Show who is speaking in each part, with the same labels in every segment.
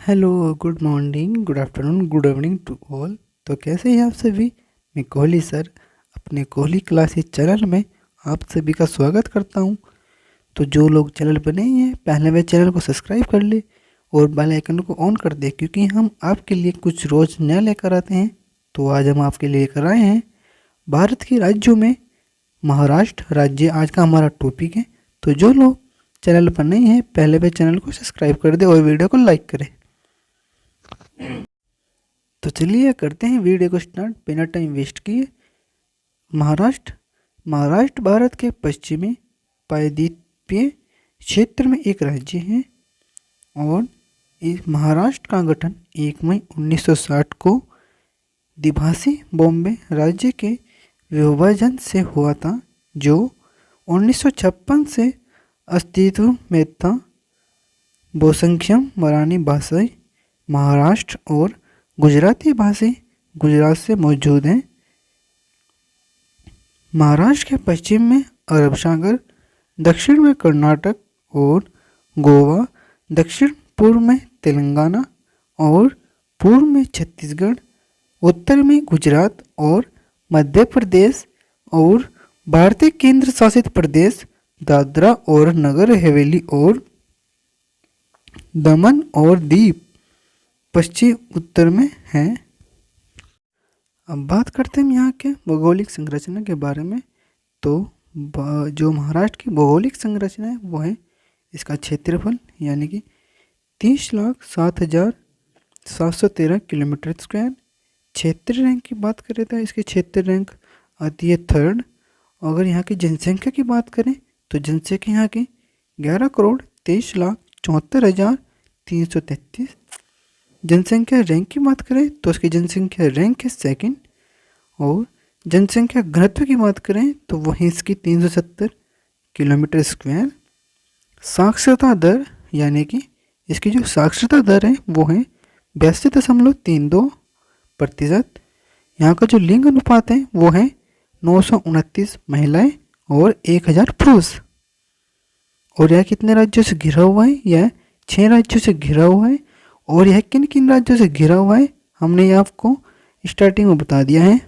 Speaker 1: Hello, good morning, good afternoon, good evening to all. तो कैसे हैं आप सभी। मैं कोहली सर अपने कोहली क्लासेस चैनल में आप सभी का स्वागत करता हूं। तो जो लोग चैनल पर नहीं हैं पहले वे चैनल को सब्सक्राइब कर ले और बेल आइकन को ऑन कर दे, क्योंकि हम आपके लिए कुछ रोज़ नया लेकर आते हैं। तो आज हम आपके लिए लेकर आए हैं भारत के राज्यों में महाराष्ट्र राज्य आज का हमारा टॉपिक है। तो जो लोग चैनल पर नहीं हैं पहले वे चैनल को सब्सक्राइब कर दे और वीडियो को लाइक करें। तो चलिए करते हैं वीडियो को स्टार्ट बिना टाइम वेस्ट किए। महाराष्ट्र भारत के पश्चिमी प्रायद्वीपीय क्षेत्र में एक राज्य है और इस महाराष्ट्र का गठन 1 मई 1960 को द्विभाषी बॉम्बे राज्य के विभाजन से हुआ था, जो 1956 से अस्तित्व में था। बहुसंख्यक मराठी भाषाई महाराष्ट्र और गुजराती भाषी गुजरात से मौजूद हैं। महाराष्ट्र के पश्चिम में अरब सागर, दक्षिण में कर्नाटक और गोवा, दक्षिण पूर्व में तेलंगाना और पूर्व में छत्तीसगढ़, उत्तर में गुजरात और मध्य प्रदेश और भारतीय केंद्र शासित प्रदेश दादरा और नगर हवेली और दमन और दीव पश्चिम उत्तर में है। अब बात करते हैं यहाँ के भौगोलिक संरचना के बारे में। तो जो महाराष्ट्र की भौगोलिक संरचना है वो है इसका क्षेत्रफल, यानी कि 30,07,713 किलोमीटर स्क्वायर। क्षेत्र रैंक की बात करें तो इसकी क्षेत्र रैंक आती है 3rd। अगर यहाँ की जनसंख्या की बात करें तो जनसंख्या यहाँ की 11,23,74,333। जनसंख्या रैंक की बात करें तो उसकी जनसंख्या रैंक है 2nd। और जनसंख्या घनत्व की बात करें तो वही इसकी 370 किलोमीटर स्क्वायर। साक्षरता दर, यानी कि इसकी जो साक्षरता दर है वो है 82.32%। यहाँ का जो लिंग अनुपात है वो है 929 महिलाएं और 1000 पुरुष। और यह कितने राज्यों से घिरा हुआ है? यह 6 राज्यों से घिरा हुआ है। और यह किन किन राज्यों से घिरा हुआ है हमने ये आपको स्टार्टिंग में बता दिया है।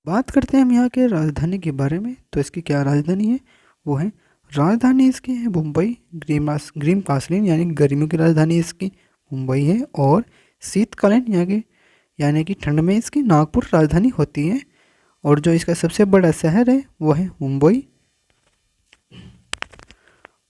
Speaker 1: बात करते हैं हम यहाँ के राजधानी के बारे में। तो इसकी क्या राजधानी है? वो है राजधानी इसकी है मुंबई। ग्रीन पासलिन यानी गर्मियों की राजधानी इसकी मुंबई है। और शीतकालीन यानी कि ठंड में इसकी नागपुर राजधानी होती है। और जो इसका सबसे बड़ा शहर है वो है मुंबई।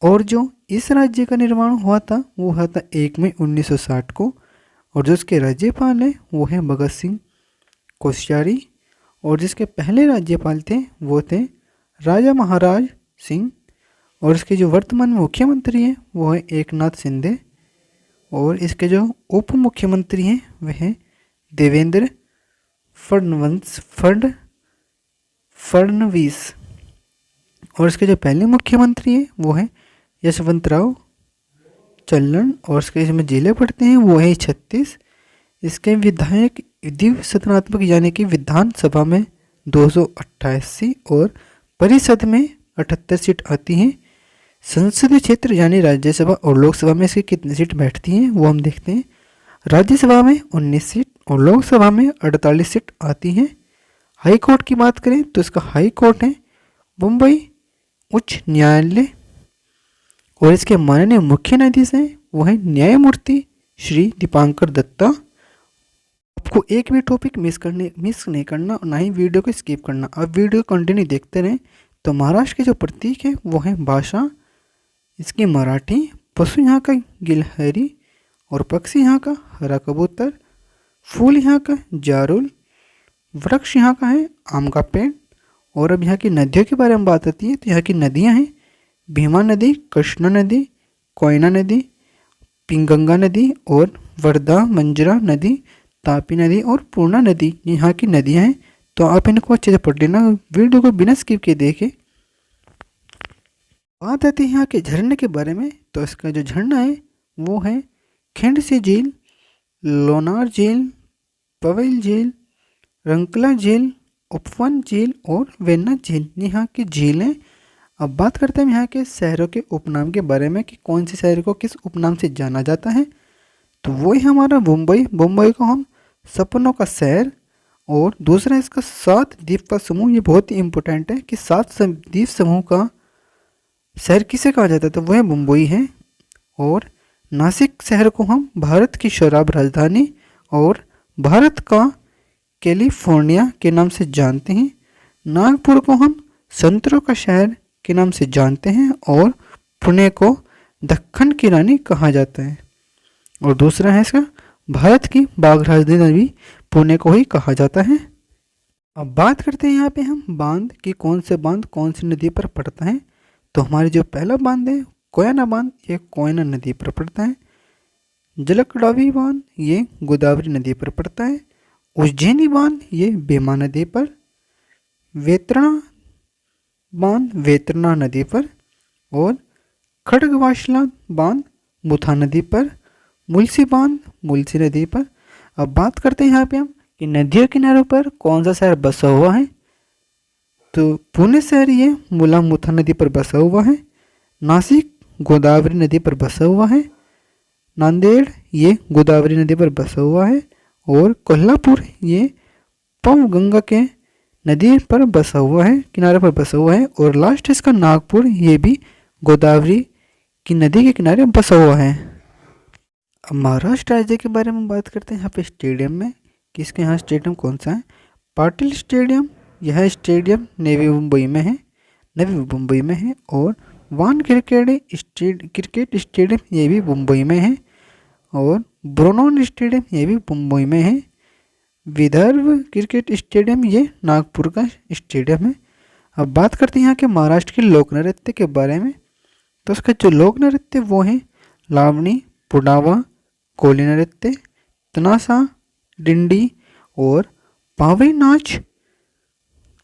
Speaker 1: और जो इस राज्य का निर्माण हुआ था वो हुआ था 1 मई 1960 को। और जो इसके राज्यपाल हैं वो हैं भगत सिंह कोश्यारी। और जिसके पहले राज्यपाल थे वो थे राजा महाराज सिंह। और इसके जो वर्तमान मुख्यमंत्री हैं वो है एकनाथ शिंदे। और इसके जो उप मुख्यमंत्री हैं वह हैं देवेंद्र फडणवीस। और इसके जो पहले मुख्यमंत्री हैं वो है यशवंतराव चल्लन। और इसके इसमें जिले पड़ते हैं वो है 36। इसके विधायक द्विसदनात्मक यानी कि विधानसभा में 288 और परिषद में 78 सीट आती हैं। संसदीय क्षेत्र यानी राज्यसभा और लोकसभा में इसकी कितनी सीट बैठती हैं वो हम देखते हैं। राज्यसभा में 19 सीट और लोकसभा में 48 सीट आती हैं। हाई कोर्ट की बात करें तो इसका हाई कोर्ट है मुंबई उच्च न्यायालय। और इसके माननीय मुख्य न्यायाधीश हैं वो है न्यायमूर्ति श्री दीपांकर दत्ता। आपको एक भी टॉपिक मिस नहीं करना और ना ही वीडियो को स्किप करना। आप वीडियो कंटिन्यू देखते रहें। तो महाराष्ट्र के जो प्रतीक है वो है भाषा इसकी मराठी, पशु यहाँ का गिलहरी और पक्षी यहाँ का हरा कबूतर, फूल यहाँ का जारुल, वृक्ष यहाँ का है आम का पेड़। और अब यहाँ की नदियों के बारे में बात आती है तो यहाँ की नदियाँ हैं भीमा नदी, कृष्णा नदी, कोयना नदी, पिंगंगा नदी और वर्धा मंजरा नदी, तापी नदी और पूर्णा नदी यहाँ की नदियाँ हैं। तो आप इनको अच्छे से पढ़ लेना, वीडियो को बिना स्किप के देखें। बात आती है यहाँ के झरने के बारे में। तो इसका जो झरना है वो है खिंडसी झील, लोनार झील, पवेल झील, रंकला झील, उपवन झील और वेन्ना झील यहाँ की झील है। अब बात करते हैं यहाँ के शहरों के उपनाम के बारे में कि कौन से शहर को किस उपनाम से जाना जाता है। तो वो है हमारा मुंबई। मुंबई को हम सपनों का शहर, और दूसरा इसका 7 द्वीप का समूह। ये बहुत ही इम्पोर्टेंट है कि 7 द्वीप समूह का शहर किसे कहा जाता है, तो वह मुंबई है। और नासिक शहर को हम भारत की शराब राजधानी और भारत का कैलिफोर्निया के नाम से जानते हैं। नागपुर को हम संतरों का शहर के नाम से जानते हैं, और पुणे को दक्कन की रानी कहा जाता है। और दूसरा है इसका भारत की बाघ राजधानी भी पुणे को ही कहा जाता है। अब बात करते हैं यहाँ पे हम बांध कि कौन से बांध कौन सी नदी पर पड़ता है। तो हमारे जो पहला बांध है कोयना बांध, ये कोयना नदी पर पड़ता है। जलकडावी बांध ये गोदावरी नदी पर पड़ता है। उज्जैनी बांध ये भीमा नदी पर। वेतरणा बांध वेतरणा नदी पर। और खड़गवासला बांध मुथा नदी पर। मुलसी बांध मुलसी नदी पर। अब बात करते हैं यहाँ पे हम कि नदियों किनारों पर कौन सा शहर बसा हुआ है। तो पुणे शहर ये मुला मुथा नदी पर बसा हुआ है। नासिक गोदावरी नदी पर बसा हुआ है। नांदेड़ ये गोदावरी नदी पर बसा हुआ है। और कोल्हापुर ये पवगंगा के नदी पर बसा हुआ है, किनारे पर बसा हुआ है। और लास्ट इसका नागपुर, ये भी गोदावरी की नदी के किनारे बसा हुआ है। अब महाराष्ट्र राज्य के बारे में बात करते हैं यहाँ पे स्टेडियम में, कि इसके यहाँ स्टेडियम कौन सा है। पाटिल स्टेडियम, यह स्टेडियम नवी मुंबई में है। और वान क्रिकेट स्टेडियम ये भी मुंबई में है। और ब्रोनोन स्टेडियम ये भी मुंबई में है। विदर्भ क्रिकेट स्टेडियम ये नागपुर का स्टेडियम है। अब बात करते हैं यहाँ के महाराष्ट्र के लोक नृत्य के बारे में। तो उसका जो लोक नृत्य वो है लावणी, पुडावा, कोली नृत्य, तनासा, डिंडी और पावई नाच,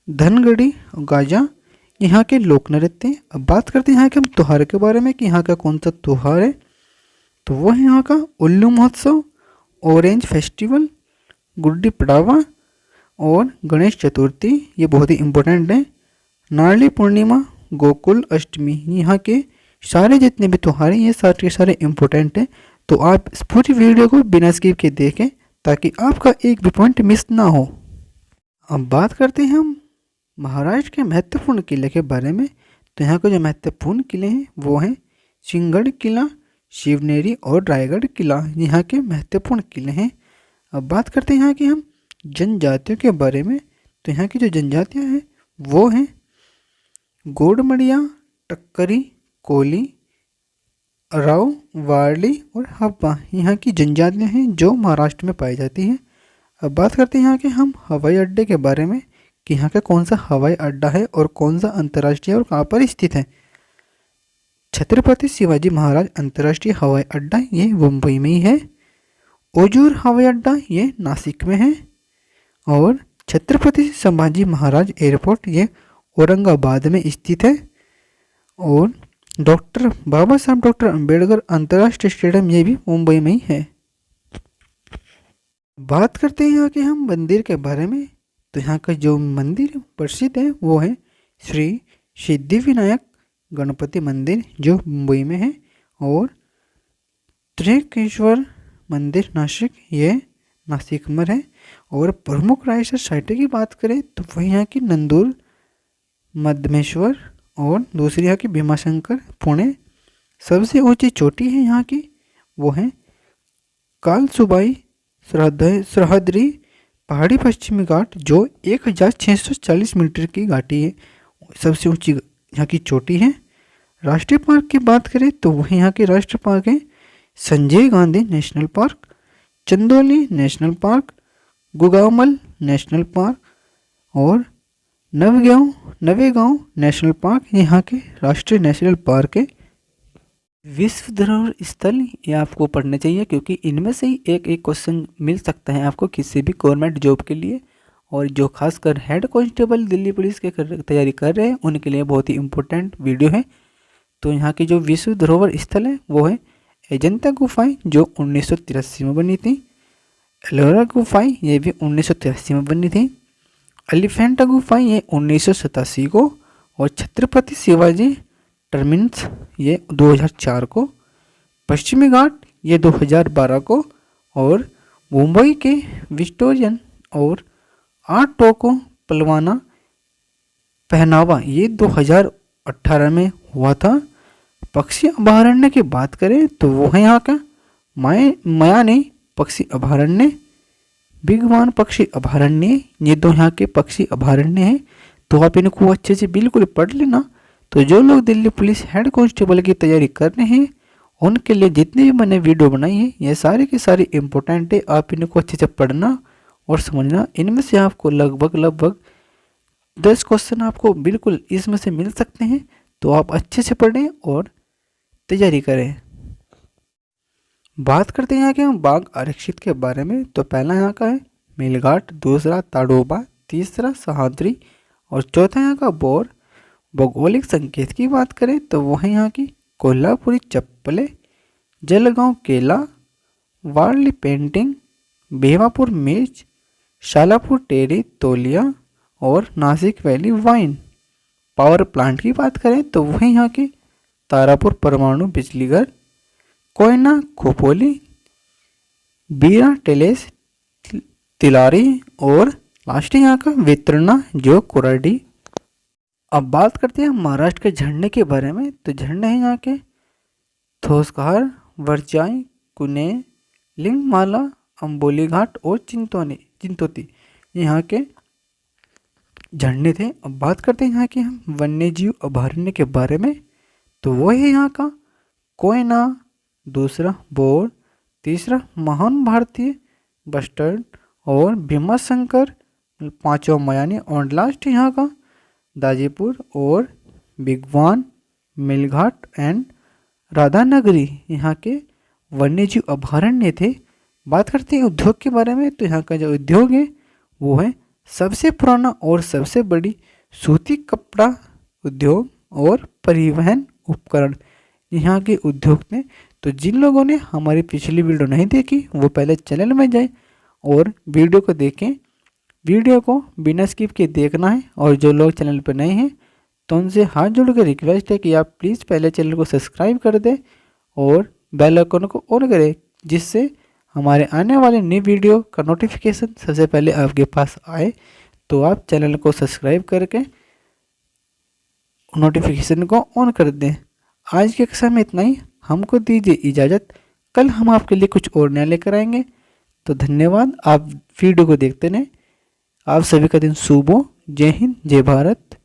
Speaker 1: धनगढ़ी, गाजा यहाँ के लोक नृत्य। अब बात करते हैं यहाँ के हम त्योहार के बारे में कि यहाँ का कौन सा त्योहार है। तो वो है यहाँ का उल्लू महोत्सव, ऑरेंज फेस्टिवल, गुड्डी पड़ावा और गणेश चतुर्थी, ये बहुत ही इम्पोर्टेंट है। नारली पूर्णिमा, गोकुल अष्टमी, यहाँ के सारे जितने भी त्योहार हैं ये सारे के सारे इम्पोर्टेंट हैं। तो आप इस पूरी वीडियो को बिना स्किप के देखें ताकि आपका एक भी पॉइंट मिस ना हो। अब बात करते हैं हम महाराष्ट्र के महत्वपूर्ण किले के बारे में। तो यहाँ के जो महत्वपूर्ण किले हैं वो हैं सिंहगढ़ किला, शिवनेरी और रायगढ़ किला, यहाँ के महत्वपूर्ण किले हैं। अब बात करते हैं यहाँ की हम जनजातियों के बारे में। तो यहाँ की जो जनजातियाँ हैं वो हैं गोडमड़िया, टक्करी, कोली, राव, वारली और हब्बा, यहाँ की जनजातियाँ हैं जो महाराष्ट्र में पाई जाती हैं। अब बात करते हैं यहाँ के हम हवाई अड्डे के बारे में कि यहाँ का कौन सा हवाई अड्डा है और कौन सा अंतर्राष्ट्रीय और कहाँ पर स्थित है। छत्रपति शिवाजी महाराज अंतर्राष्ट्रीय हवाई अड्डा ये मुंबई में ही है। ओजूर हवाई अड्डा ये नासिक में है। और छत्रपति संभाजी महाराज एयरपोर्ट ये औरंगाबाद में स्थित है। और डॉक्टर बाबा साहब डॉक्टर अंबेडकर अंतर्राष्ट्रीय स्टेडियम ये भी मुंबई में ही है। बात करते हैं यहाँ के हम मंदिर के बारे में। तो यहाँ का जो मंदिर प्रसिद्ध है वो है श्री सिद्धिविनायक गणपति मंदिर जो मुंबई में है। और त्रिकेश्वर मंदिर नासिक ये नासिक में है। और प्रमुख राजस्थान साइटें की बात करें तो वही यहाँ की नंदूर मध्यमेश्वर और दूसरी यहाँ की भीमाशंकर पुणे। सबसे ऊंची चोटी है यहाँ की वो है कालसुबाई सरहद्री पहाड़ी पश्चिमी घाट जो 1640 मीटर की घाटी है, सबसे ऊंची यहाँ की चोटी है। राष्ट्रीय पार्क की बात करें तो वही यहाँ के राष्ट्रीय पार्क है Sanjay Gandhi national park, Chandauli national park, Gugamal national park और नवेगांव नेशनल पार्क यहाँ के राष्ट्रीय नेशनल पार्क है। विश्व धरोहर स्थल ये आपको पढ़ने चाहिए क्योंकि इनमें से ही एक क्वेश्चन मिल सकता है आपको किसी भी गवर्नमेंट जॉब के लिए। और जो खासकर हेड कांस्टेबल दिल्ली पुलिस के तैयारी कर रहे हैं उनके लिए बहुत ही इम्पोर्टेंट वीडियो है। तो यहाँ की जो विश्व धरोहर स्थल है वो है अजंता गुफाएं जो 1983 में बनी थी। एलोरा गुफाएं ये भी 1983 में बनी थी। एलिफेंटा गुफाएं ये 1987 को। और छत्रपति शिवाजी टर्मिनस ये 2004 को। पश्चिमी घाट ये 2012 को, और मुंबई के विक्टोरियन और आर्ट टोको पलवाना पहनावा ये 2018 में हुआ था। पक्षी अभयारण्य की बात करें तो वो है यहाँ का मयानी पक्षी अभयारण्य, बिगवान पक्षी अभयारण्य, ये दो यहाँ के पक्षी अभयारण्य हैं। तो आप इनको अच्छे से बिल्कुल पढ़ लेना। तो जो लोग दिल्ली पुलिस हेड कांस्टेबल की तैयारी कर रहे हैं उनके लिए जितनी भी मैंने वीडियो बनाई है ये सारी की सारी इम्पोर्टेंट है। आप इनको अच्छे से पढ़ना और समझना। इनमें से आपको लगभग 10 क्वेश्चन आपको बिल्कुल इसमें से मिल सकते हैं। तो आप अच्छे से पढ़ें और तैयारी करें। बात करते हैं यहाँ के हम बाघ आरक्षित के बारे में। तो पहला यहाँ का है मेलघाट, दूसरा ताडोबा, तीसरा सह्याद्री और चौथा यहाँ का बोर। भौगोलिक संकेत की बात करें तो वो है यहाँ की कोल्हापुरी चप्पलें, जलगांव केला, वारली पेंटिंग, बेवापुर मिर्च, शालापुर टेरी तोलिया और Nashik valley wine. Power plant की बात करें तो वह यहाँ की तारापुर परमाणु बिजली घर, कोयना खोपोली, बीरा टेलेस तिलारी और लास्ट यहाँ का वितरणा जो कोराडी। अब बात करते हैं महाराष्ट्र के झरने के बारे में। तो झरने हैं यहाँ के थोसकार, वरजाई, कुने, लिंगमाला, अंबोली घाट और चिंतोती यहाँ के झरने थे। अब बात करते हैं यहाँ के हम वन्य जीव अभयारण्य के बारे में। तो वो है यहाँ का कोयना, दूसरा बोर, तीसरा महान भारतीय बस्टर्ड और भीमाशंकर, पांचवा मयानी और लास्ट यहाँ का दाजीपुर और बिगवान, मेलघाट एंड राधानगरी यहाँ के वन्यजीव अभयारण्य थे। बात करते हैं उद्योग के बारे में। तो यहाँ का जो उद्योग है वो है सबसे पुराना और सबसे बड़ी सूती कपड़ा उद्योग और परिवहन उपकरण यहाँ के उद्योग थे। तो जिन लोगों ने हमारी पिछली वीडियो नहीं देखी वो पहले चैनल में जाए और वीडियो को देखें। वीडियो को बिना स्किप के देखना है। और जो लोग चैनल पर नए हैं तो उनसे हाथ जोड़ कर रिक्वेस्ट है कि आप प्लीज़ पहले चैनल को सब्सक्राइब कर दें और बेल आइकन को ऑन करें, जिससे हमारे आने वाले नई वीडियो का नोटिफिकेशन सबसे पहले आपके पास आए। तो आप चैनल को सब्सक्राइब करके नोटिफिकेशन को ऑन कर दें। आज की कक्षा में इतना ही। हमको दीजिए इजाज़त। कल हम आपके लिए कुछ और नया लेकर आएंगे। तो धन्यवाद, आप वीडियो को देखते रहें। आप सभी का दिन शुभ हो। जय हिंद, जय भारत।